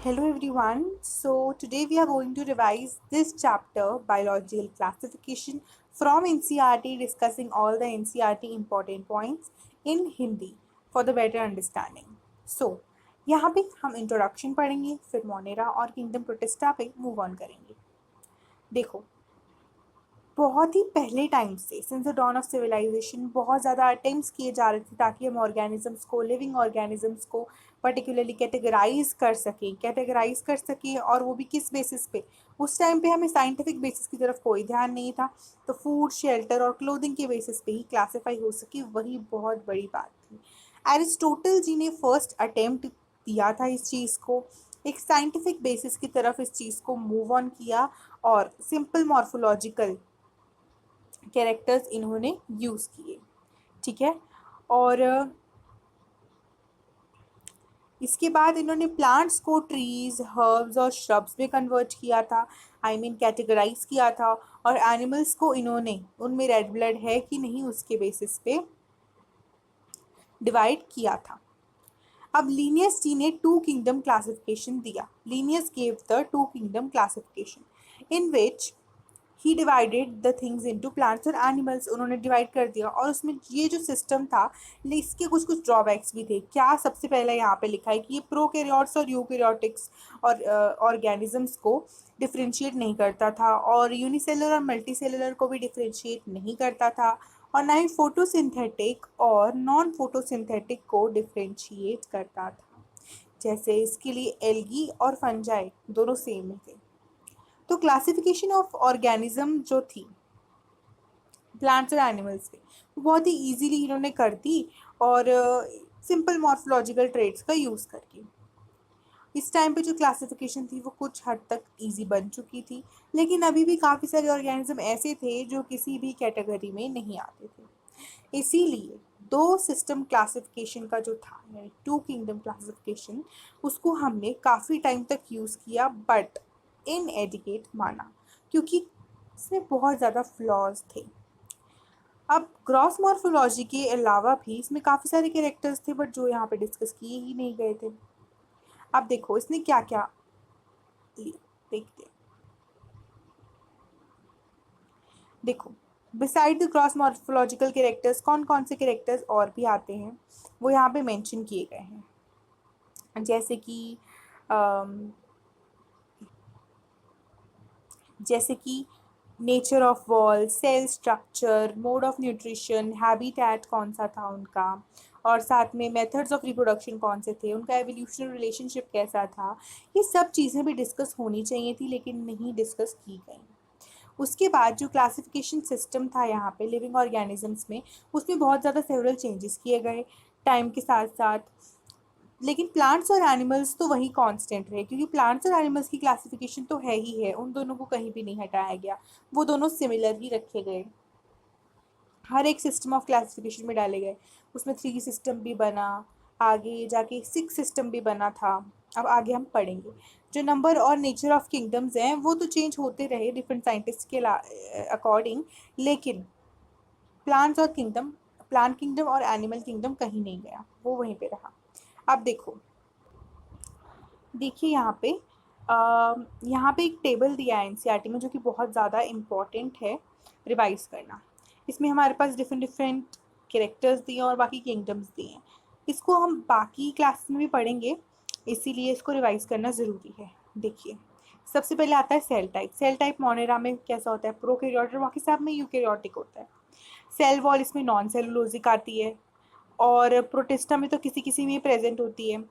Hello everyone. So today we are going to revise this chapter biological classification from NCERT, discussing all the NCERT important points in Hindi for the better understanding. So यहाँ पे हम introduction पढ़ेंगे, फिर Monera और kingdom Protista पे move on करेंगे। देखो, बहुत ही पहले टाइम से since the dawn of civilization बहुत ज़्यादा अटेम्प्ट्स किए जा रहे थे ताकि हम ऑर्गेनिजम्स को, लिविंग ऑर्गेनिजम्स को पर्टिकुलरली कैटेगराइज कर सकें और वो भी किस बेसिस पे। उस टाइम पे हमें साइंटिफिक बेसिस की तरफ कोई ध्यान नहीं था, तो फूड, शेल्टर और क्लोथिंग के बेसिस पे ही क्लासीफाई हो सके, वही बहुत बड़ी बात थी। एरिस्टोटल जी ने फर्स्ट अटेम्प्ट दिया था इस चीज़ को, एक साइंटिफिक बेसिस की तरफ इस चीज़ को मूव ऑन किया और सिंपल मॉर्फोलॉजिकल कैरेक्टर्स इन्होंने यूज़ किए। ठीक है। और इसके बाद इन्होंने प्लांट्स को ट्रीज, हर्ब्स और श्रब्स में कन्वर्ट किया था, आई मीन कैटेगराइज किया था। और एनिमल्स को इन्होंने उनमें रेड ब्लड है कि नहीं उसके बेसिस पे डिवाइड किया था। अब लीनियस जी ने टू किंगडम क्लासिफिकेशन दिया। Linnaeus gave the two kingdom classification in which he divided the things into plants और एनिमल्स। उन्होंने डिवाइड कर दिया और उसमें ये जो सिस्टम था, इसके कुछ कुछ ड्रॉबैक्स भी थे। क्या, सबसे पहले यहाँ पे लिखा है कि ये प्रोकैरियोट्स और यूकैरियोटिक्स और ऑर्गेनिजम्स को डिफ्रेंशिएट नहीं करता था, और यूनिसेलुलर और मल्टीसेलुलर को भी डिफ्रेंशिएट नहीं करता था, और ना ही फोटोसिंथेटिक और नॉन फोटोसिंथेटिक को डिफ्रेंशिएट करता था। जैसे इसके लिए एल्गी और फंजाई दोनों सेम ही थे। तो क्लासिफिकेशन ऑफ ऑर्गेनिज्म जो थी प्लांट्स और एनिमल्स पे, वो बहुत ही इजीली इन्होंने कर दी, और सिंपल मॉर्फोलॉजिकल ट्रेड्स का यूज़ करके। इस टाइम पे जो क्लासिफिकेशन थी वो कुछ हद तक इजी बन चुकी थी, लेकिन अभी भी काफ़ी सारे ऑर्गेनिज्म ऐसे थे जो किसी भी कैटेगरी में नहीं आते थे। इसीलिए दो सिस्टम क्लासिफिकेशन का जो था, यानी टू किंगडम क्लासिफिकेशन, उसको हमने काफ़ी टाइम तक यूज़ किया बट इनएडिकेट माना, क्योंकि इसमें बहुत ज़्यादा फ्लॉज थे। अब ग्रॉस मॉर्फोलॉजी के अलावा भी इसमें काफ़ी सारे कैरेक्टर्स थे बट जो यहाँ पे डिस्कस किए ही नहीं गए थे। अब देखो इसने क्या क्या लिया, देखते हैं। देखो, beside the cross morphological characters कौन कौन से कैरेक्टर्स और भी आते हैं वो यहाँ पे मेंशन किए गए हैं। जैसे कि nature of wall, cell structure, mode of nutrition, habitat कौन सा था उनका, और साथ में मेथड्स ऑफ रिप्रोडक्शन कौन से थे, उनका एवोल्यूशनल रिलेशनशिप कैसा था। ये सब चीज़ें भी डिस्कस होनी चाहिए थी लेकिन नहीं डिस्कस की गई। उसके बाद जो क्लासिफिकेशन सिस्टम था यहाँ पे लिविंग ऑर्गेनिजम्स में, उसमें बहुत ज़्यादा सेवरल चेंजेस किए गए टाइम के साथ साथ। लेकिन प्लांट्स और एनिमल्स तो वही कांस्टेंट रहे, क्योंकि प्लांट्स और एनिमल्स की क्लासिफिकेशन तो है ही है, उन दोनों को कहीं भी नहीं हटाया गया, वो दोनों सिमिलर ही रखे गए, हर एक सिस्टम ऑफ क्लासिफिकेशन में डाले गए। उसमें 3 सिस्टम भी बना, आगे जाके 6 सिस्टम भी बना था। अब आगे हम पढ़ेंगे। जो नंबर और नेचर ऑफ किंगडम्स हैं वो तो चेंज होते रहे डिफरेंट साइंटिस्ट के अकॉर्डिंग, लेकिन प्लांट्स और किंगडम, प्लांट किंगडम और एनिमल किंगडम कहीं नहीं गया, वो वहीं पे रहा। अब देखो, देखिए यहाँ पे एक टेबल दिया है एनसीईआरटी में जो कि बहुत ज़्यादा इम्पॉर्टेंट है रिवाइज करना। इसमें हमारे पास डिफरेंट डिफरेंट कैरेक्टर्स दिए हैं और बाकी किंगडम्स दिए हैं। इसको हम बाकी क्लास में भी पढ़ेंगे, इसीलिए इसको रिवाइज करना ज़रूरी है। देखिए, सबसे पहले आता है cell type. Cell type Monera में कैसा होता है, प्रोकैरियोटिक, बाकी सब में यूकैरियोटिक होता है। सेल वॉल इसमें नॉन सेलुलोजिक आती है, और प्रोटिस्टा में तो किसी किसी में प्रेजेंट होती है,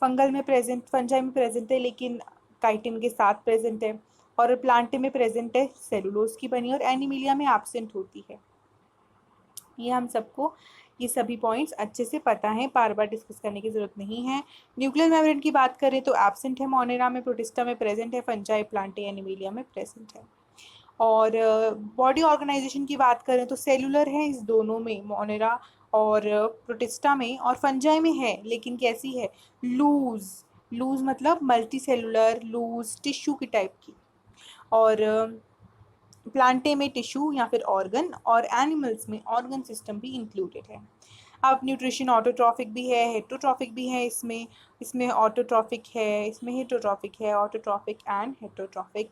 फंगल में प्रेजेंट, फंजाई में प्रेजेंट है लेकिन काइटिन के साथ प्रेजेंट है, और प्लांटे में प्रेजेंट है सेलुलोज की बनी, और एनिमिलिया में एब्सेंट होती है। ये हम सबको ये सभी पॉइंट्स अच्छे से पता है, बार बार डिस्कस करने की जरूरत नहीं है। न्यूक्लियर मेम्ब्रेन की बात करें तो एब्सेंट है मोनेरा में, प्रोटिस्टा में प्रेजेंट है, फंजाई, प्लांटे, एनिमिलिया में प्रेजेंट है। और बॉडी ऑर्गेनाइजेशन की बात करें तो सेलुलर है इस दोनों में, मोनेरा और प्रोटिस्टा में, और फंजाई में है लेकिन कैसी है, लूज। लूज मतलब मल्टी सेलुलर, लूज टिश्यू की टाइप की। और प्लांटे में टिश्यू या फिर ऑर्गन, और एनिमल्स में ऑर्गन सिस्टम भी इंक्लूडेड है। अब न्यूट्रिशन ऑटोट्रॉफिक भी है, हेटरोट्रॉफिक भी है, इसमें इसमें ऑटोट्रॉफिक है, इसमें हेटरोट्रॉफिक है, autotrophic and heterotrophic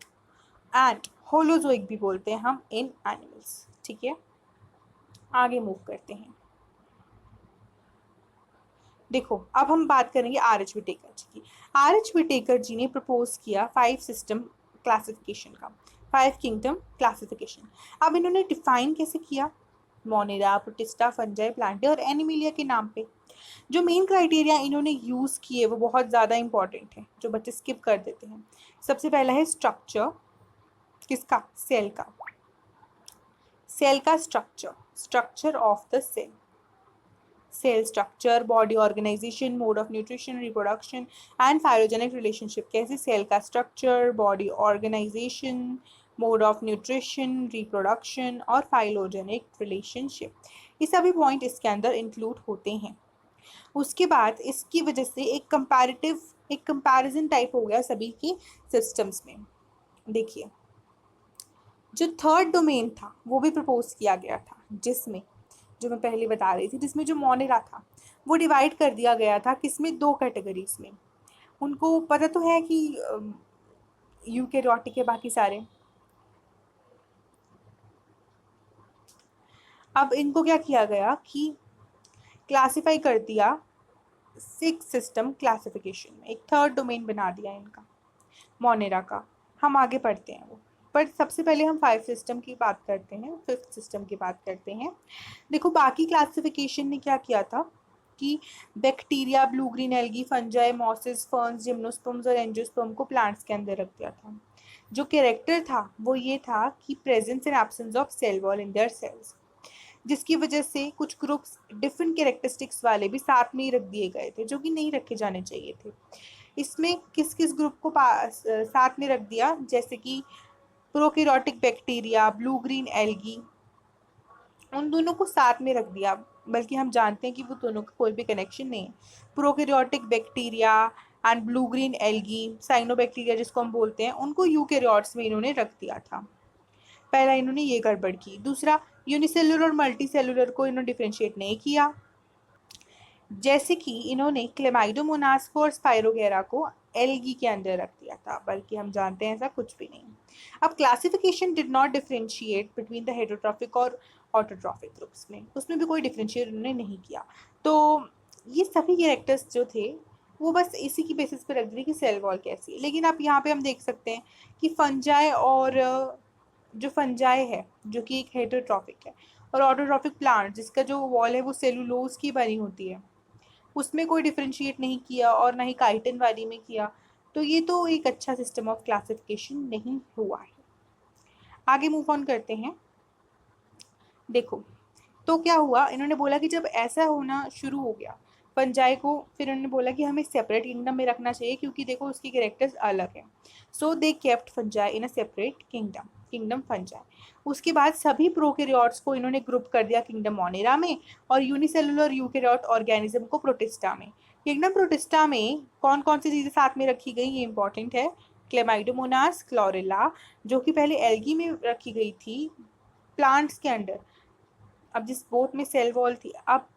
and holozoic भी बोलते हैं हम इन एनिमल्स। ठीक है, आगे मूव करते हैं। देखो अब हम बात करेंगे आर एच विटेकर जी की। आर एच विटेकर जी ने प्रपोज किया 5 सिस्टम क्लासिफिकेशन का, 5 किंगडम क्लासिफिकेशन। अब इन्होंने डिफाइन कैसे किया? मोनेरा, प्रोटिस्टा, फंजाई, प्लांटे और एनिमिलिया के नाम पे। जो मेन क्राइटेरिया इन्होंने यूज किए वो बहुत ज़्यादा इंपॉर्टेंट है, जो बच्चे स्किप कर देते हैं। सबसे पहला है स्ट्रक्चर, किसका? सेल का। सेल का structure, structure of the cell, cell structure, body organization, mode of nutrition, reproduction and phylogenic relationship. कैसे? सेल का structure, body organization, mode of nutrition, reproduction और फाइलोजेनिक रिलेशनशिप, ये सभी पॉइंट इसके अंदर इंक्लूड होते हैं। उसके बाद इसकी वजह से एक कंपैरिजन टाइप हो गया सभी की सिस्टम्स में। देखिए जो थर्ड डोमेन था वो भी प्रपोज किया गया था, जिसमें जो मैं पहले बता रही थी, जिसमें जो मोनेरा था वो डिवाइड कर दिया गया था किसमें? 2 कैटेगरीज में। उनको पता तो है कि यूकेरियोटिक है बाकी सारे। अब इनको क्या किया गया कि क्लासिफाई कर दिया 6 सिस्टम क्लासिफिकेशन में, एक थर्ड डोमेन बना दिया इनका मोनेरा का। हम आगे पढ़ते हैं वो, पर सबसे पहले हम 5 सिस्टम की बात करते हैं, 5th सिस्टम की बात करते हैं। देखो बाकी क्लासिफिकेशन ने क्या किया था कि bacteria, blue green algae, fungi, mosses, ferns, gymnosperms और एंजियोस्पर्म को प्लांट्स के अंदर रख दिया था। जो कैरेक्टर था वो ये था कि presence and absence of cell wall in their cells, जिसकी वजह से कुछ ग्रुप्स डिफरेंट कैरेक्टरिस्टिक्स वाले भी साथ में ही रख दिए गए थे, जो कि नहीं रखे जाने चाहिए थे। इसमें किस किस ग्रुप को साथ में रख दिया? जैसे कि prokaryotic bacteria, blue green algae, उन दोनों को साथ में रख दिया, बल्कि हम जानते हैं कि वो दोनों का कोई भी कनेक्शन नहीं है। Prokaryotic bacteria and blue green algae, cyanobacteria जिसको हम बोलते हैं, उनको यूकेरियोट्स में इन्होंने रख दिया था। पहला इन्होंने ये गड़बड़ की। दूसरा, यूनिसेलुलर और मल्टी सेलुलर को इन्होंने डिफ्रेंशिएट नहीं किया, जैसे कि इन्होंने क्लेमाइडोमोनास को और स्पाइरोगेरा को एल्गी के अंदर रख दिया था, बल्कि हम जानते हैं ऐसा कुछ भी नहीं। अब classification did not differentiate between the heterotrophic और ऑटोट्रॉफिक ग्रुप्स में, उसमें भी कोई डिफरेंशिएट उन्होंने नहीं किया। तो ये सभी कैरेक्टर्स जो थे वो बस इसी की बेसिस पे रख दी कि सेल वॉल कैसी है। लेकिन आप यहाँ पे हम देख सकते हैं कि फंजाई और जो फंजाई है जो कि एक हेटरोट्रॉफिक है, और ऑटोट्रॉफिक प्लांट जिसका जो वॉल है वो सेलुलोज की बनी होती है, उसमें कोई डिफरेंशिएट नहीं किया और ना ही काइटिन वाली में किया। तो ये तो एक अच्छा सिस्टम ऑफ क्लासिफिकेशन नहीं हुआ है। आगे मूव ऑन करते हैं। देखो तो क्या हुआ, इन्होंने बोला कि जब ऐसा होना शुरू हो गया फंजाई को, फिर उन्होंने बोला कि हमें सेपरेट किंगडम में रखना चाहिए क्योंकि देखो उसके कैरेक्टर्स अलग हैं। So they kept fungi in a separate kingdom, kingdom fungi. उसके बाद सभी प्रोकैरियोट्स को इन्होंने ग्रुप कर दिया किंगडम मोनेरा में, और यूनिसेलुलर यूकैरियोट ऑर्गेनिज्म को प्रोटिस्टा में। किंगडम प्रोटिस्टा में कौन कौन सी चीज़ें साथ में रखी गई, ये इंपॉर्टेंट है। क्लेमाइडोमोनास, क्लोरेला, जो कि पहले एल्गी में रखी गई थी प्लांट्स के अंडर, अब जिस बोट में सेल वॉल थी, अब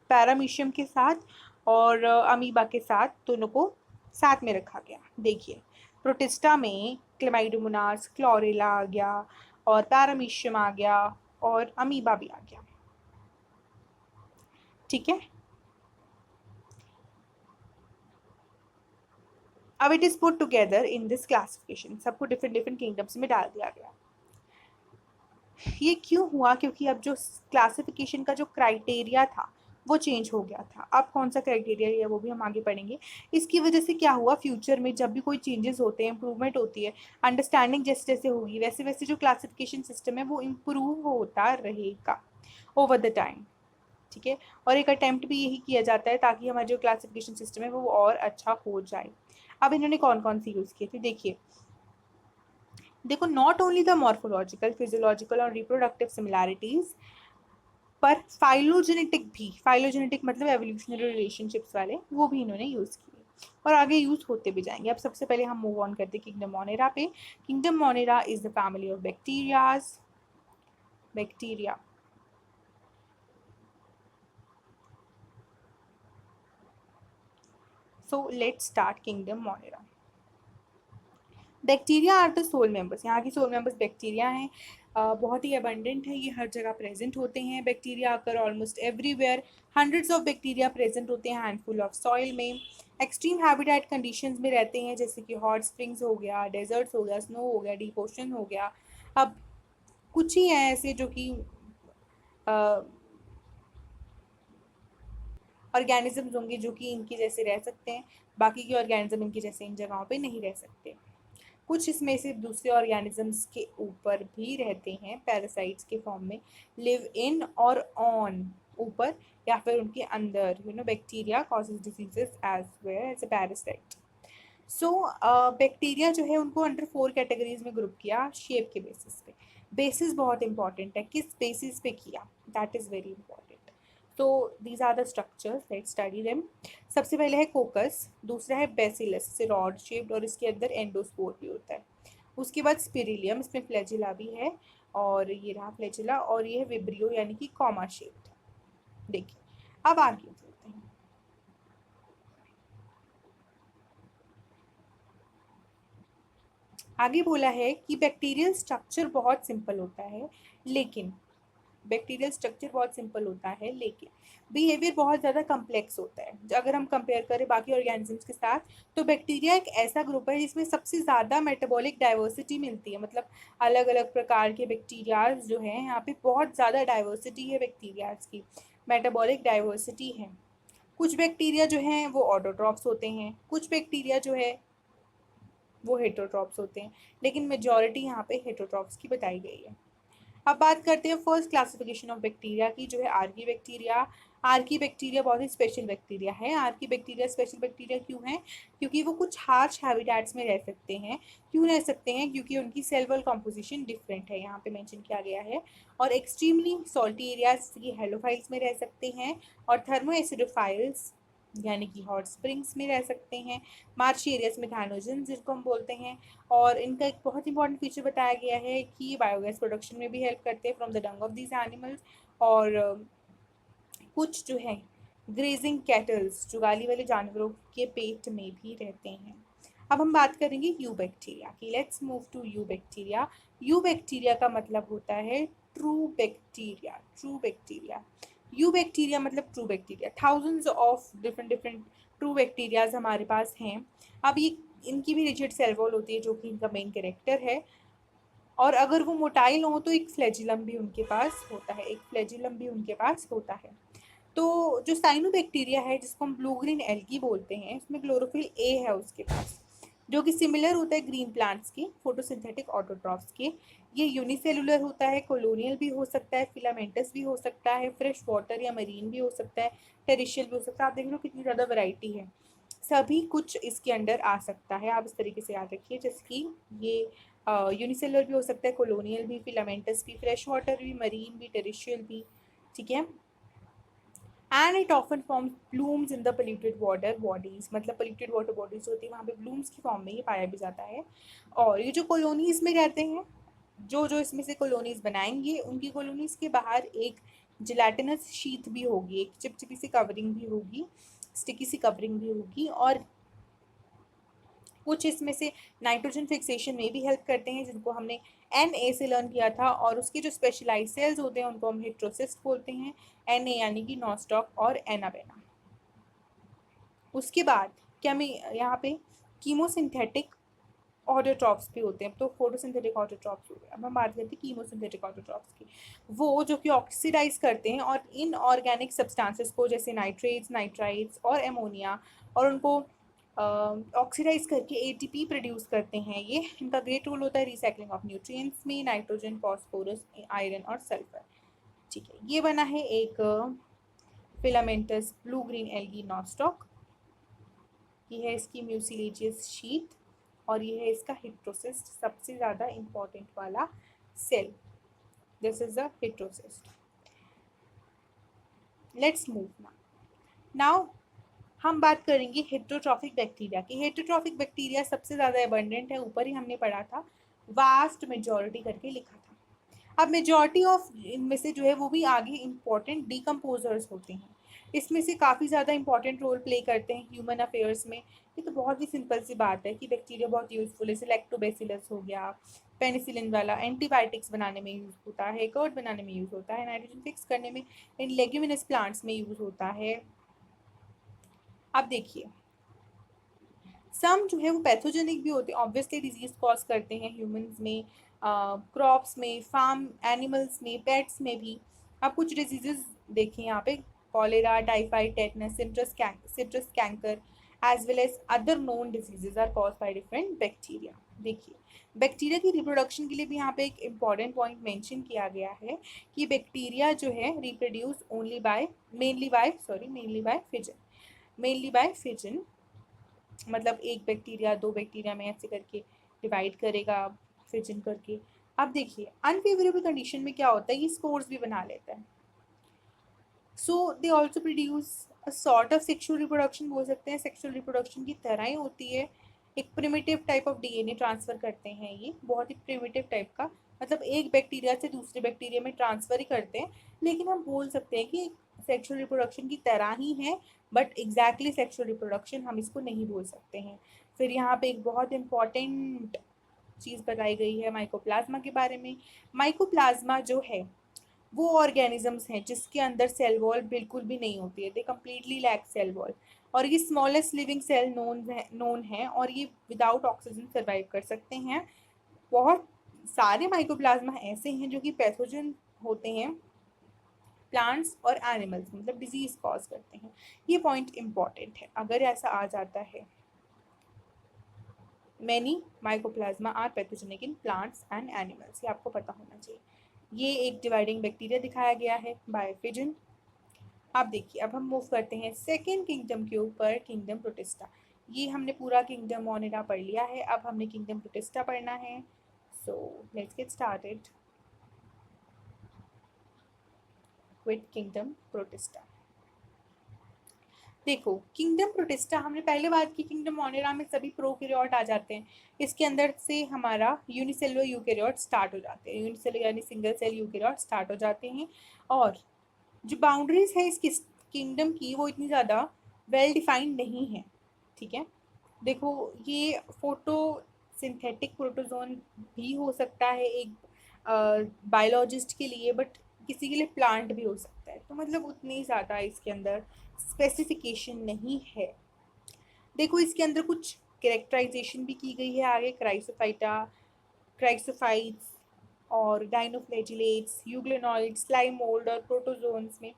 पैरामीशियम के साथ और अमीबा के साथ दोनों को साथ में रखा गया। देखिए प्रोटिस्टा में क्लेमाइडोमोनास, क्लोरेला आ गया और पैरामीशियम आ गया और अमीबा भी आ गया। ठीक है, अब it is put together in this classification, सबको डिफरेंट डिफरेंट किंगडम्स में डाल दिया गया। ये क्यों हुआ? क्योंकि अब जो क्लासिफिकेशन का जो क्राइटेरिया था वो चेंज हो गया था। अब कौन सा क्राइटेरिया है वो भी हम आगे पढ़ेंगे। इसकी वजह से क्या हुआ, फ्यूचर में जब भी कोई चेंजेस होते हैं, इंप्रूवमेंट होती है, अंडरस्टैंडिंग जैसे जैसे होगी, वैसे वैसे जो क्लासिफिकेशन सिस्टम है वो इम्प्रूव होता रहेगा ओवर द टाइम। ठीक है, और एक अटेम्प्ट भी यही किया जाता है ताकि हमारा जो क्लासिफिकेशन सिस्टम है वो और अच्छा हो जाए। अब इन्होंने कौन कौन सी यूज़ किए थे देखिए। देखो not only the morphological, physiological और रिप्रोडक्टिव सिमिलैरिटीज, पर फाइलोजेनेटिक भी, फाइलोजेनेटिक मतलब एवोल्यूशनरी रिलेशनशिप्स वाले, वो भी इन्होंने यूज़ किए और आगे यूज होते भी जाएंगे। अब सबसे पहले हम मूव ऑन करते हैं किंगडम मोनेरा पे। Kingdom Monera is the family of bacteria so let's start kingdom Monera. Bacteria are the sole members, यहाँ की सोल मेंबर्स बैक्टीरिया हैं। बहुत ही अबंडेंट है, ये हर जगह प्रेजेंट होते हैं। बैक्टीरिया आकर almost everywhere, hundreds of bacteria present होते हैं हैंडफुल ऑफ सॉइल में। एक्सट्रीम हैबिटेट कंडीशंस में रहते हैं, जैसे कि हॉट स्प्रिंग्स हो गया, डेजर्ट्स हो गया, स्नो हो गया, डीप ओशन हो गया। अब कुछ ही हैं ऐसे जो कि ऑर्गेनिजम्स होंगे जो कि इनके जैसे रह सकते हैं, बाकी के ऑर्गेनिज्म इनके जैसे इन जगहों पे नहीं रह सकते। कुछ इसमें से दूसरे ऑर्गेनिजम्स के ऊपर भी रहते हैं पैरासाइट्स के फॉर्म में, लिव इन और ऑन, ऊपर या फिर उनके अंदर। Bacteria causes diseases as well as a parasite. So bacteria जो है उनको अंडर 4 कैटेगरीज में ग्रुप किया शेप के बेसिस पे। बेसिस बहुत इंपॉर्टेंट है, किस बेसिस पे किया, दैट इज़ वेरी इंपॉर्टेंट। तो these are the structures, let's study them. सबसे पहले है कोकस, दूसरा है बेसिलस, से रॉड शेप्ड और इसके अंदर एंडोस्पोर भी होता है। उसके बाद स्पिरिलियम, इसमें फ्लैजिला भी है, और ये रहा फ्लैजिला, और ये है विब्रियो यानी कि कॉमा शेप्ड। देखिए अब आगे चलते हैं। आगे बोला है कि बैक्टीरियल स्ट्रक्चर बहुत सिंपल होता है, लेकिन बैक्टीरियल स्ट्रक्चर बहुत सिंपल होता है लेकिन बिहेवियर बहुत ज़्यादा कम्प्लेक्स होता है। अगर हम कंपेयर करें बाकी ऑर्गेनिजम्स के साथ, तो बैक्टीरिया एक ऐसा ग्रुप है जिसमें सबसे ज़्यादा मेटाबॉलिक डाइवर्सिटी मिलती है। मतलब अलग अलग प्रकार के बैक्टीरियाज जो हैं, यहाँ पे बहुत ज़्यादा डाइवर्सिटी है बैक्टीरियाज की, मेटाबॉलिक डाइवर्सिटी है। कुछ बैक्टीरिया जो हैं वो ऑटोट्रॉफ्स होते हैं, कुछ बैक्टीरिया जो है वो हेटरोट्रॉप्स होते हैं, लेकिन मेजॉरिटी यहाँ पे हेटरोट्रॉप्स की बताई गई है। अब बात करते हैं फर्स्ट क्लासिफिकेशन ऑफ बैक्टीरिया की, जो है आर्की बैक्टीरिया। आर्की बैक्टीरिया बहुत ही स्पेशल बैक्टीरिया है। आर्की बैक्टीरिया स्पेशल बैक्टीरिया क्यों है? क्योंकि वो कुछ हार्श हैबिटेट्स में रह सकते हैं। क्यों रह सकते हैं? क्योंकि उनकी सेल वॉल कॉम्पोजिशन डिफरेंट है, यहाँ पे मेंशन किया गया है। और एक्सट्रीमली सॉल्टी एरियाज की हेलोफाइल्स में रह सकते हैं, और थर्मो एसिडोफाइल्स यानी कि हॉट स्प्रिंग्स में रह सकते हैं। मार्शी एरियाज में थाइनोजन जिनको हम बोलते हैं। और इनका एक बहुत इंपॉर्टेंट फीचर बताया गया है कि ये बायोगैस प्रोडक्शन में भी हेल्प करते हैं from the Dang of these animals. और कुछ जो है ग्रेजिंग कैटल्स, जुगाली वाले जानवरों के पेट में भी रहते हैं। अब हम बात करेंगे यू बैक्टीरिया की। Let's move to eubacteria. Eubacteria का मतलब होता है true bacteria. True bacteria, eubacteria मतलब true bacteria. Thousands of different different true bacterias हमारे पास हैं। अब ये इनकी भी रिजिड सेल वॉल होती है जो कि इनका मेन कैरेक्टर है। और अगर वो मोटाइल हो तो एक फ्लैजिलम भी उनके पास होता है, एक फ्लैजिलम भी उनके पास होता है। तो जो साइनोबैक्टीरिया है, जिसको हम ब्लू ग्रीन एल्गी बोलते हैं, इसमें क्लोरोफिल ए है उसके पास, जो कि सिमिलर होता है ग्रीन प्लांट्स के फोटोसिंथेटिक ऑटोट्रॉफ्स के। ये यूनिसेलुलर होता है, कॉलोनियल भी हो सकता है, फिलामेंटस भी हो सकता है, फ्रेश वाटर या मरीन भी हो सकता है, टेरिशियल भी हो सकता है। आप देख लो कितनी ज़्यादा वैरायटी है, सभी कुछ इसके अंडर आ सकता है। आप इस तरीके से याद रखिए, जैसे कि ये यूनिसेलुलर भी हो सकता है, कॉलोनियल भी, फिलामेंटस भी, फ्रेश वाटर भी, मरीन भी, टेरिशियल भी। ठीक है। And it often form blooms in the polluted water bodies, मतलब पोल्यूटेड वाटर बॉडीज होती है वहाँ पे ब्लूम्स की फॉर्म में ये पाया भी जाता है। और ये जो कॉलोनीज में रहते हैं, जो जो इसमें से कॉलोनीज बनाएंगे, उनकी कॉलोनीज के बाहर एक जिलेटिनस शीथ भी होगी, एक चिपचिपी सी कवरिंग भी होगी, स्टिकी सी कवरिंग भी होगी। और कुछ इसमें से नाइट्रोजन फिक्सेशन में भी हेल्प करते हैं, जिनको हमने Na से लर्न किया था। और उसके जो स्पेशलाइज सेल्स होते हैं उनको हम हेट्रोसिस्ट बोलते हैं, Na यानी कि नॉस्टॉक और एनाबेना। उसके बाद क्या मैं यहाँ पे कीमोसिंथेटिक ऑटोट्रॉप्स भी होते हैं, तो फोटोसिंथेटिक ऑटोट्रॉप्स हो गए। अब हम बात करते हैं कीमोसिंथेटिक ऑटोट्रॉप्स की, वो जो कि ऑक्सीडाइज करते हैं और इनऑर्गेनिक सब्सटेंसेस को, जैसे नाइट्रेट्स, नाइट्राइट्स और एमोनिया, और उनको ऑक्सीडाइज करके एटीपी प्रोड्यूस करते हैं। ये इनका ग्रेट रोल होता है रिसाइकलिंग ऑफ न्यूट्रिएंट्स में, नाइट्रोजन, फॉस्फोरस, आयरन और सल्फर। ठीक है, ये बना है एक filamentous blue green algae nostoc. ये है इसकी म्यूसिलेजियस शीट, और ये है इसका हेट्रोसिस्ट, सबसे ज़्यादा इंपॉर्टेंट वाला cell. This is the heterocyst. Let's move now हम बात करेंगे हेट्रोट्रॉफिक बैक्टीरिया की। हेट्रोट्रॉफिक बैक्टीरिया सबसे ज़्यादा एबंडेंट है, ऊपर ही हमने पढ़ा था, वास्ट मेजॉरिटी करके लिखा था। अब मेजॉरिटी ऑफ इनमें से जो है वो भी आगे इंपॉर्टेंट डिकम्पोजर्स होते हैं। इसमें से काफ़ी ज़्यादा इंपॉर्टेंट रोल प्ले करते हैं ह्यूमन अफेयर्स में। ये तो बहुत ही सिंपल सी बात है कि बैक्टीरिया बहुत यूज़फुल है। लैक्टोबैसिलस हो गया, पेनिसिलिन वाला, एंटीबायोटिक्स बनाने में यूज़ होता है, कर्ड बनाने में यूज़ होता है, नाइट्रोजन फिक्स करने में इन लेग्यूमिनस प्लांट्स में यूज़ होता है। अब देखिए, सम जो है वो पैथोजेनिक भी होते हैं, ऑब्वियसली डिजीज कॉज करते हैं ह्यूमंस में, क्रॉप्स में, फार्म एनिमल्स में, पेट्स में भी। अब कुछ डिजीजेस देखें यहाँ पे, cholera, typhoid, tetanus, citrus canker as well as other known diseases are cause by different bacteria. देखिए, बैक्टीरिया की रिप्रोडक्शन के लिए भी यहाँ पे एक इम्पॉर्टेंट पॉइंट मेंशन किया गया है कि बैक्टीरिया जो है reproduce only by mainly by fission, मतलब एक बैक्टीरिया दो बैक्टीरिया में ऐसे करके डिवाइड करेगा फिजन करके। अब देखिए, अनफेवरेबल कंडीशन में क्या होता है, ये स्पोर्स भी बना लेता है। So they also produce a sort of sexual reproduction, बोल सकते हैं सेक्शुअल रिप्रोडक्शन की तरह ही होती है। एक primitive type of DNA transfer करते हैं, ये बहुत ही प्रिमिटिव टाइप का, मतलब एक बैक्टीरिया से दूसरे बैक्टीरिया में ट्रांसफर ही करते हैं। लेकिन हम बोल सकते हैं कि सेक्शुअल रिप्रोडक्शन की तरह ही है, बट एग्जैक्टली सेक्शुअल रिप्रोडक्शन हम इसको नहीं बोल सकते हैं। फिर यहाँ पे एक बहुत इंपॉर्टेंट चीज़ बताई गई है माइकोप्लाज्मा के बारे में। माइकोप्लाज्मा जो है वो ऑर्गेनिजम्स हैं जिसके अंदर सेल वॉल बिल्कुल भी नहीं होती है, they completely lack cell wall. और ये स्मॉलेस्ट लिविंग सेल नोन है और ये विदाउट ऑक्सीजन सर्वाइव कर सकते हैं। बहुत सारे माइकोप्लाज्मा ऐसे हैं जो कि पैथोजन होते हैं प्लांट्स और एनिमल्स, मतलब डिजीज कॉज करते हैं। ये पॉइंट इंपॉर्टेंट है, अगर ऐसा आ जाता है many mycoplasma are pathogenic in plants and animals, ये आपको पता होना चाहिए। ये एक डिवाइडिंग बैक्टीरिया दिखाया गया है बाय फिजन। अब देखिए, अब हम मूव करते हैं सेकेंड किंगडम के ऊपर, किंगडम प्रोटिस्टा। ये हमने पूरा किंगडम मोनिरा पढ़ लिया है, अब हमने किंगडम प्रोटिस्टा पढ़ना है। So let's get started with kingdom protista. देखो, किंगडम प्रोटिस्टा हमने पहले बात की, किंगडम मोनिरा में सभी प्रोकैरियोट आ जाते हैं। इसके अंदर से हमारा यूनिसेलुलर यूकैरियोट स्टार्ट हो जाते हैं, यूनिसेलुलर यानी सिंगल सेल यूकैरियोट स्टार्ट हो जाते हैं। और जो बाउंड्रीज है इस किंगडम की वो इतनी ज़्यादा वेल डिफाइंड नहीं है, ठीक है। देखो, ये फोटो सिंथेटिक प्रोटोजोन भी हो सकता है एक बायोलॉजिस्ट के लिए, बट किसी के लिए प्लांट भी हो सकता है, तो मतलब उतनी ज़्यादा इसके अंदर स्पेसिफिकेशन नहीं है। देखो, इसके अंदर कुछ कैरेक्टराइजेशन भी की गई है आगे, क्राइसोफाइट्स और डाइनोफ्लैजिलेट्स, यूग्लेनॉइड्स, स्लाइम मोल्ड और प्रोटोजोन्स में।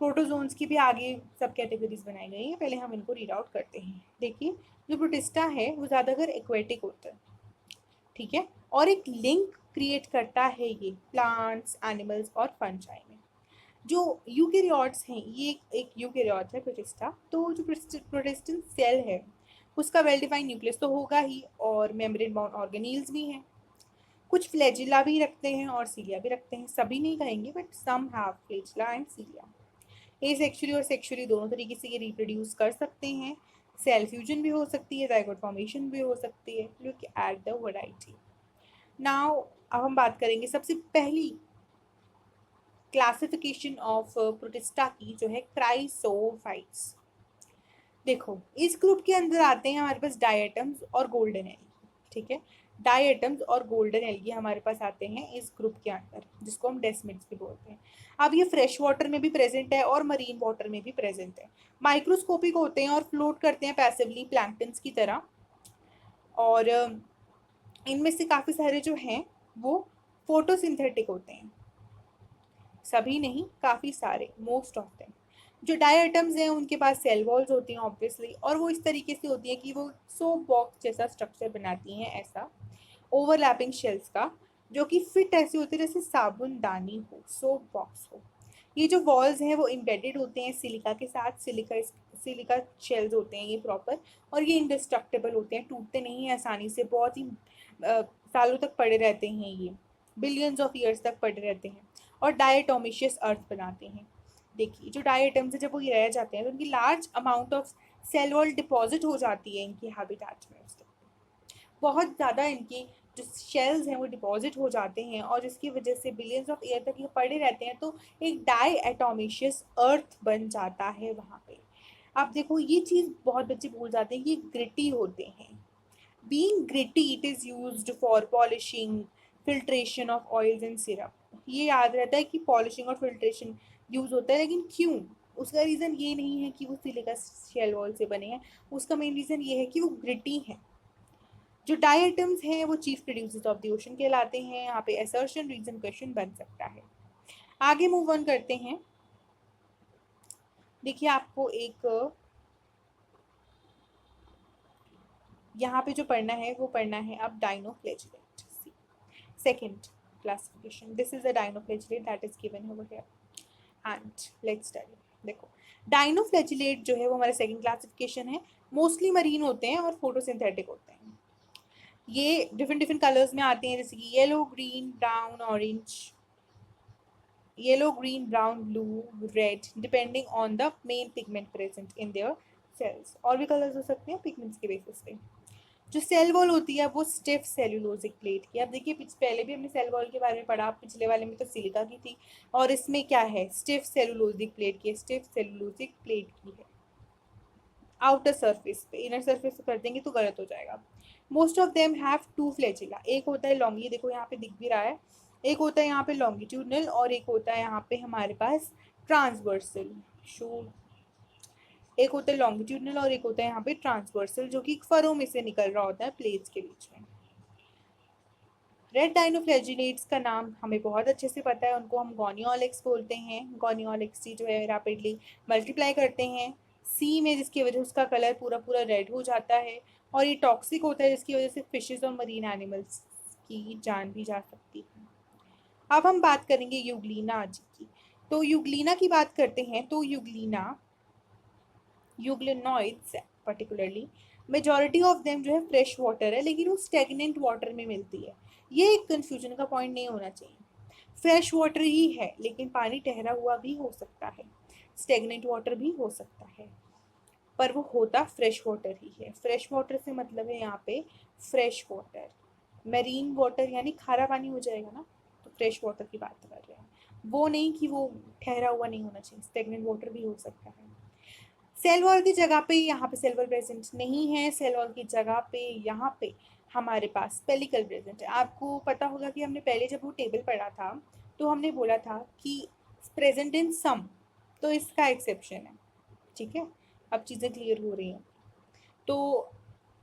प्रोटोजोन्स की भी आगे सब कैटेगरीज बनाई गई हैं, पहले हम इनको रीड आउट करते हैं। देखिए, जो प्रोटिस्टा है वो ज़्यादातर एक्वेटिक होता है, ठीक है, और एक लिंक क्रिएट करता है ये प्लांट्स, एनिमल्स और फंजाई में। जो यूकेरियोट्स हैं, ये एक यूकेरियोट है प्रोटिस्टा, तो जो प्रोटिस्टेंट सेल है उसका वेल डिफाइंड न्यूक्लियस तो होगा ही, और मेम्ब्रेन बाउंड ऑर्गेनील्स भी हैं। कुछ फ्लैजिला भी रखते हैं और सीलिया भी रखते हैं, सभी नहीं कहेंगे but some have flagella and cilia. Asexually और सेक्सुअली दोनों तरीके से ये रिप्रोड्यूस कर सकते हैं। सेल फ्यूजन भी हो सकती है, जाइगोट फॉर्मेशन भी हो सकती है। Look at the variety. Now अब हम बात करेंगे सबसे पहली क्लासिफिकेशन ऑफ प्रोटिस्टा की, जो है क्राइसोफाइट्स। देखो, इस ग्रुप के अंदर आते हैं हमारे पास डायटम्स और गोल्डन एल्गी, ठीक है। डायटम्स और गोल्डन एल्गी हमारे पास आते हैं इस ग्रुप के अंदर, जिसको हम डेस्मिड्स भी बोलते हैं। अब ये फ्रेश वाटर में भी प्रेजेंट है और मरीन वाटर में भी प्रेजेंट है। माइक्रोस्कोपिक होते हैं और फ्लोट करते हैं पैसिवली प्लैंक्टन्स की तरह। और इनमें से काफ़ी सारे जो हैं वो फोटोसिंथेटिक होते हैं, सभी नहीं, काफ़ी सारे, मोस्ट ऑफ देम। जो डायटम्स हैं उनके पास सेल वॉल्स होती हैं ऑब्वियसली, और वो इस तरीके से होती है कि वो सोप बॉक्स जैसा स्ट्रक्चर बनाती हैं, ऐसा ओवरलैपिंग शेल्स का, जो कि फिट ऐसे होते हैं जैसे साबुनदानी हो, सोप बॉक्स हो। ये जो वॉल्स हैं वो इम्बेडेड होते हैं सिलिका के साथ, सिलिका शेल्स होते हैं ये प्रॉपर, और ये इंडिस्ट्रक्टेबल होते हैं, टूटते नहीं हैं आसानी से, बहुत ही सालों तक पड़े रहते हैं, ये बिलियंस ऑफ ईयर्स तक पड़े रहते हैं, और डायटोमिशियस अर्थ बनाते हैं। देखिए, जो डायटम्स है जब वो ये रह जाते हैं तो उनकी large amount of cell wall deposit हो जाती है इनकी हैबिटेट में, उसके बहुत ज़्यादा इनकी जो शेल्स हैं वो डिपॉजिट हो जाते हैं और जिसकी वजह से बिलियंस ऑफ ईयर तक ये पड़े रहते हैं, तो एक डाई एटोमिशियस अर्थ बन जाता है वहाँ पे। अब देखो ये चीज़ बहुत बच्चे भूल जाते हैं कि ग्रिटी होते हैं। Being gritty it is used for polishing, filtration of oils and syrup. ये याद रहता है कि पॉलिशिंग और फिल्ट्रेशन यूज होता है, लेकिन क्यों? उसका रीज़न ये नहीं है कि वो सिलिका शेल वॉल से बने हैं, उसका मेन रीज़न ये है कि वो ग्रिटी हैं। जो डाई आइटम्स हैं वो chief producers of the ocean कहलाते हैं। यहाँ पे असर्शन रीजन क्वेश्चन बन सकता है। आगे मूव ऑन करते हैं। देखिए आपको एक यहाँ पे जो पढ़ना है वो पढ़ना है अब dinoflagellate. Second classification, this is a dinoflagellate that is given over here and let's study. देखो डाइनोफ्लैजिलेट जो है वो हमारा सेकंड क्लासिफिकेशन है। मोस्टली मरीन होते हैं और फोटोसिंथेटिक होते हैं। ये डिफरेंट डिफरेंट कलर्स में आते हैं, जैसे कि yellow, green, brown, orange, yellow, green, brown, blue, red, depending on the main pigment present in their cells. और भी कलर्स हो सकते हैं पिगमेंट्स के बेसिस पे। जो सेल वॉल होती है वो स्टिफ सेल्यूलोजिक प्लेट की। अब देखिए पहले भी हमने सेल वॉल के बारे में पढ़ा, पिछले वाले में तो सिलिका की थी, और इसमें क्या है, स्टिफ सेल्यूलोजिक प्लेट की, स्टिफ सेल्यूलोजिक प्लेट की है। आउटर सरफेस पे, इनर सरफेस पे कर देंगे तो गलत हो जाएगा। Most of them have two flagella. एक होता है लॉन्गी, देखो यहाँ पे दिख भी रहा है, एक होता है यहाँ पे लॉन्गिट्यूडनल और एक होता है यहाँ पे हमारे पास ट्रांसवर्सल। शो एक होता है लॉन्गिट्यूडनल और एक होता है यहाँ पे ट्रांसवर्सल, जो कि फरों में से निकल रहा होता है प्लेट्स के बीच में। रेड डाइनोफ्लैजिलेट्स का नाम हमें बहुत अच्छे से पता है, उनको हम गोनियोलिक्स बोलते हैं। गोनियोलिक्स जो है रैपिडली मल्टीप्लाई करते हैं सी में, जिसकी वजह से उसका कलर पूरा पूरा रेड हो जाता है। और ये टॉक्सिक होता है, जिसकी वजह से फिशेज और मरीन एनिमल्स की जान भी जा सकती है। अब हम बात करेंगे यूग्लिना आदि की। तो यूग्लिना की बात करते हैं तो Euglena, euglenoids particularly, majority of them जो है फ्रेश वाटर है, लेकिन वो स्टेगनेंट वाटर में मिलती है। ये एक कंफ्यूजन का पॉइंट नहीं होना चाहिए। फ्रेश वाटर ही है लेकिन पानी ठहरा हुआ भी हो सकता है, स्टेगनेंट वाटर भी हो सकता है, पर वो होता फ्रेश वाटर ही है। फ्रेश वाटर से मतलब है यहाँ पे फ्रेश वाटर। मेरीन वाटर यानी खारा पानी हो जाएगा ना, तो फ्रेश वाटर की बात कर रहे हैं, वो नहीं कि वो ठहरा हुआ नहीं होना चाहिए, स्टेगनेंट वाटर भी हो सकता है। सेल वॉल की जगह पे यहाँ पे सेल वॉल प्रेजेंट नहीं है, सेल वॉल की जगह पे यहाँ पे हमारे पास पेलिकल प्रेजेंट है। आपको पता होगा कि हमने पहले जब वो टेबल पढ़ा था तो हमने बोला था कि प्रेजेंट इन सम, तो इसका एक्सेप्शन है। ठीक है, अब चीज़ें क्लियर हो रही हैं। तो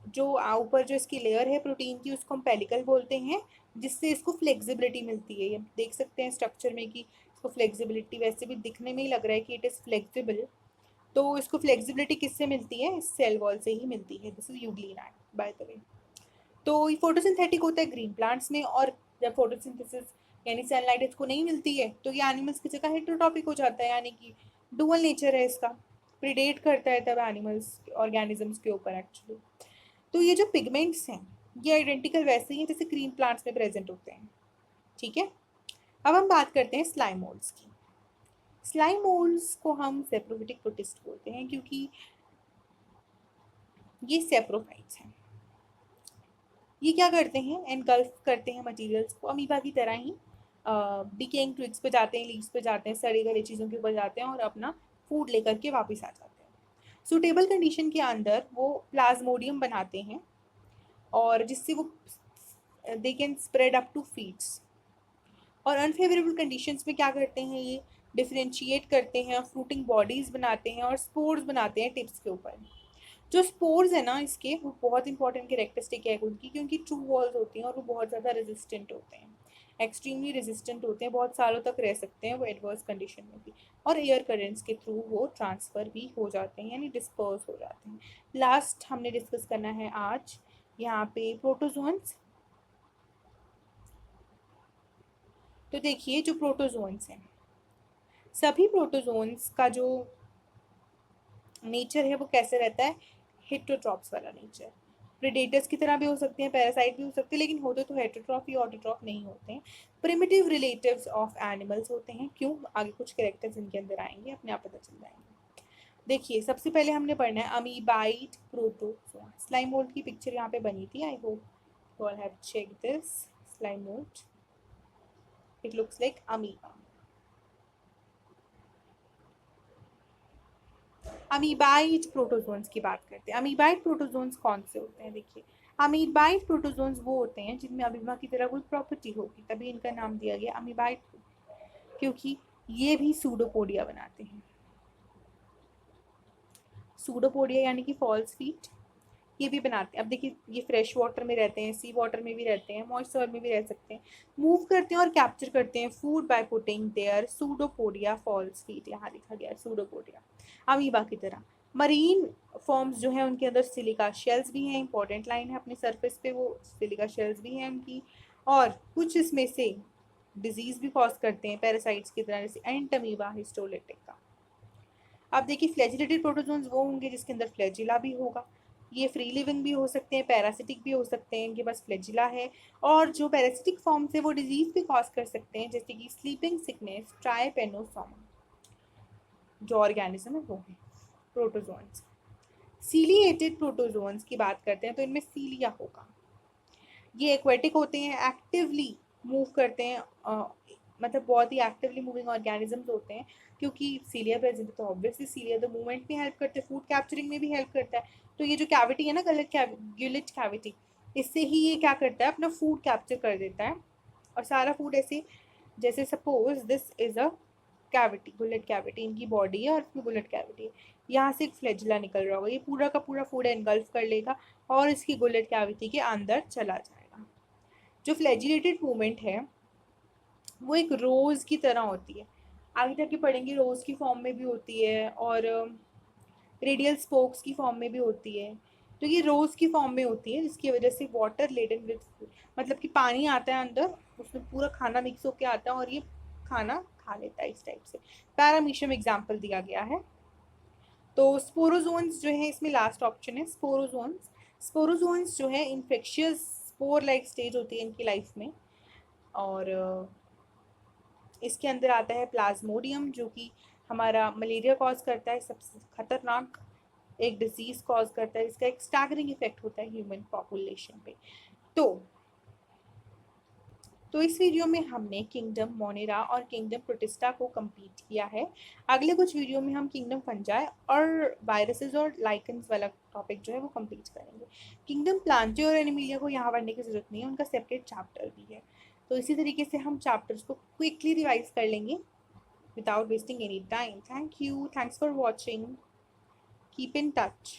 जो ऊपर जो इसकी लेयर है प्रोटीन की उसको हम पेलिकल बोलते हैं, जिससे इसको फ्लेक्सिबिलिटी मिलती है। ये देख सकते हैं स्ट्रक्चर में कि इसको फ्लेक्सिबिलिटी, वैसे भी दिखने में ही लग रहा है कि इट इज़ फ्लेक्सिबल। तो इसको फ्लेक्सिबिलिटी किससे मिलती है, सेल वॉल से ही मिलती है। This is Euglena by the way. तो ये फोटोसिंथेटिक होता है ग्रीन प्लांट्स में, और जब फोटोसिंथेसिस यानी सनलाइट इसको नहीं मिलती है तो ये एनिमल्स की जगह हेटेरोट्रॉपिक हो जाता है, यानी कि डुअल नेचर है इसका, प्रीडेट करता है तब एनिमल्स ऑर्गेनिजम्स के ऊपर एक्चुअली। तो ये जो पिगमेंट्स हैं ये आइडेंटिकल वैसे ही हैं जैसे ग्रीन प्लांट्स में प्रेजेंट होते हैं। ठीक है, अब हम बात करते हैं स्लाइम मोल्ड्स की। स्लाइम मोल्ड्स को हम सेप्रोफिटिक प्रोटिस्ट बोलते हैं क्योंकि ये सेप्रोफाइट्स हैं। ये क्या करते हैं, एनगल्फ करते हैं मटेरियल्स को अमीबा की तरह ही। डिकेइंग ट्विग्स पे जाते हैं, लीव्स पे जाते हैं, सड़ी गली चीज़ों के ऊपर जाते हैं और अपना फूड लेकर के वापस आ जाते हैं। सूटेबल कंडीशन के अंदर वो प्लाज्मोडियम बनाते हैं और जिससे वो they can spread up to feeds. और अनफेवरेबल कंडीशंस में क्या करते हैं, ये डिफ्रेंशिएट करते हैं, फ्रूटिंग बॉडीज बनाते हैं और स्पोर्स बनाते हैं टिप्स के ऊपर। जो स्पोर्स है ना इसके, वो बहुत इंपॉर्टेंट कैरेक्टरिस्टिक है उनकी, क्योंकि ट्रू वॉल्स होती हैं और वो बहुत ज़्यादा रेजिस्टेंट होते हैं, एक्सट्रीमली रेजिस्टेंट होते हैं, बहुत सालों तक रह सकते हैं वो एडवर्स कंडीशन में भी। और एयर करेंट्स के थ्रू वो ट्रांसफ़र भी हो जाते हैं, यानी डिस्पर्स हो जाते हैं। लास्ट हमने डिस्कस करना है आज यहाँ पे प्रोटोजोन्स। तो देखिए जो प्रोटोजोन्स हैं, सभी प्रोटोजोन्स का जो नेचर है वो कैसे रहता है, हेटेरोट्रॉप्स वाला नेचर। प्रेडेटर्स की तरह भी हो सकते हैं, पैरासाइट भी हो सकते हैं, लेकिन होते तो हेटेरोट्रॉफ या ऑटोट्रॉफ नहीं होते हैं। प्रिमिटिव रिलेटिव्स ऑफ एनिमल्स होते हैं। क्यों, आगे कुछ कैरेक्टर्स इनके अंदर आएंगे, अपने आप पता चल जाएंगे। देखिए सबसे पहले हमने पढ़ना है अमीबाइड प्रोटोजोआ। स्लाइम मोल्ड की पिक्चर यहाँ पे बनी थी, I hope You all have checked this slime mold. It looks like amoeba. Amoeboid protozoans की बात करते हैं. अमीबाइड प्रोटोजोन्स कौन से होते हैं? देखिए, अमीबाइड प्रोटोजोन्स वो होते हैं जिनमें अमीबा की तरह कोई प्रॉपर्टी होगी, तभी इनका नाम दिया गया अमीबाइड, क्योंकि ये भी सूडोपोडिया बनाते हैं. सूडोपोडिया यानी कि फॉल्स फीट, ये भी बनाते हैं. अब देखिए, ये फ्रेश वाटर में रहते हैं, सी वाटर में भी रहते हैं, मॉइस्ट सॉइल में भी रह सकते हैं. मूव करते हैं और कैप्चर करते हैं food by putting their pseudopodia false feet. यहाँ लिखा गया सूडोपोडिया, अमीबा की तरह. मरीन फॉर्म्स जो है उनके अंदर सिलिका शेल्स भी हैं. इंपॉर्टेंट लाइन है, अपने सरफेस पे वो सिलिका शेल्स भी हैं उनकी. और कुछ इसमें से डिजीज भी कॉज करते हैं पैरासाइट्स की तरह, जैसे एंटमीबा हिस्टोलिटिक का. अब देखिए, फ्लैजिलेटेड प्रोटोजोन्स वो होंगे जिसके अंदर फ्लैजिला भी होगा. ये फ्री लिविंग भी हो सकते हैं, पैरासिटिक भी हो सकते हैं, इनके पास फ्लैजिला है. और जो पैरासिटिक फॉर्म से वो डिजीज भी कॉज कर सकते हैं, जैसे कि स्लीपिंग सिकनेस, ट्राइपेनोसोमा. जो ऑर्गेनिज्म है वो है प्रोटोजोन्स. सीलिएटेड प्रोटोजोन्स की बात करते हैं तो इनमें सीलिया होगा. ये एक्वेटिक होते हैं, एक्टिवली मूव करते हैं, मतलब बहुत ही एक्टिवली मूविंग ऑर्गेनिजम्स होते हैं. क्योंकि सीलिया प्रेजेंट है तो ऑब्वियसली सीलिया तो मूवमेंट में हेल्प करते हैं, फूड कैप्चरिंग में भी हेल्प करता है. तो ये जो कैविटी है ना, गुलेट कैविटी, इससे ही ये क्या करता है, अपना फूड कैप्चर कर देता है. और सारा फूड ऐसे, जैसे suppose this is a cavity, bullet cavity, इनकी बॉडी है और इसमें बुलेट कैविटी है. यहाँ से एक फ्लैजिला निकल रहा होगा, ये पूरा का पूरा फूड एनगल्फ कर लेगा और इसकी बुलेट कैविटी के अंदर चला जाएगा. जो फ्लैजिलेटेड मूवमेंट है वो एक रोज की तरह होती है. आगे जाके पढ़ेंगे, रोज की फॉर्म में भी होती है और रेडियल स्पोक्स की फॉर्म में भी होती है. तो ये रोज की फॉर्म में होती है, जिसकी वजह से वाटर लेडन विद, मतलब कि पानी आता है अंदर, उसमें पूरा खाना मिक्स होके आता है और ये खाना खा लेता है इस टाइप से. पैरामीशियम एग्जाम्पल दिया गया है. तो स्पोरोजोन्स जो है, इसमें लास्ट ऑप्शन है स्पोरोजोन्स. स्पोरोजोन्स जो है इन्फेक्शियस स्पोर लाइक स्टेज होती है इनकी लाइफ में. और इसके अंदर आता है प्लाज्मोडियम, जो कि हमारा मलेरिया कॉज करता है, सबसे खतरनाक एक डिजीज कॉज करता है. इसका एक स्टैगरिंग इफेक्ट होता है ह्यूमन पॉपुलेशन पे. तो इस वीडियो में हमने किंगडम मोनेरा और किंगडम प्रोटिस्टा को कंप्लीट किया है. अगले कुछ वीडियो में हम किंगडम फंजाई और वायरसेस और लाइकन्स वाला टॉपिक जो है वो कंप्लीट करेंगे. किंगडम प्लांटे और एनिमिलिया को यहाँ पढ़ने की जरूरत नहीं है, उनका सेपरेट चैप्टर भी है. तो इसी तरीके से हम चैप्टर्स को क्विकली रिवाइज कर लेंगे without wasting any time. Thank you. Thanks for watching. Keep in touch.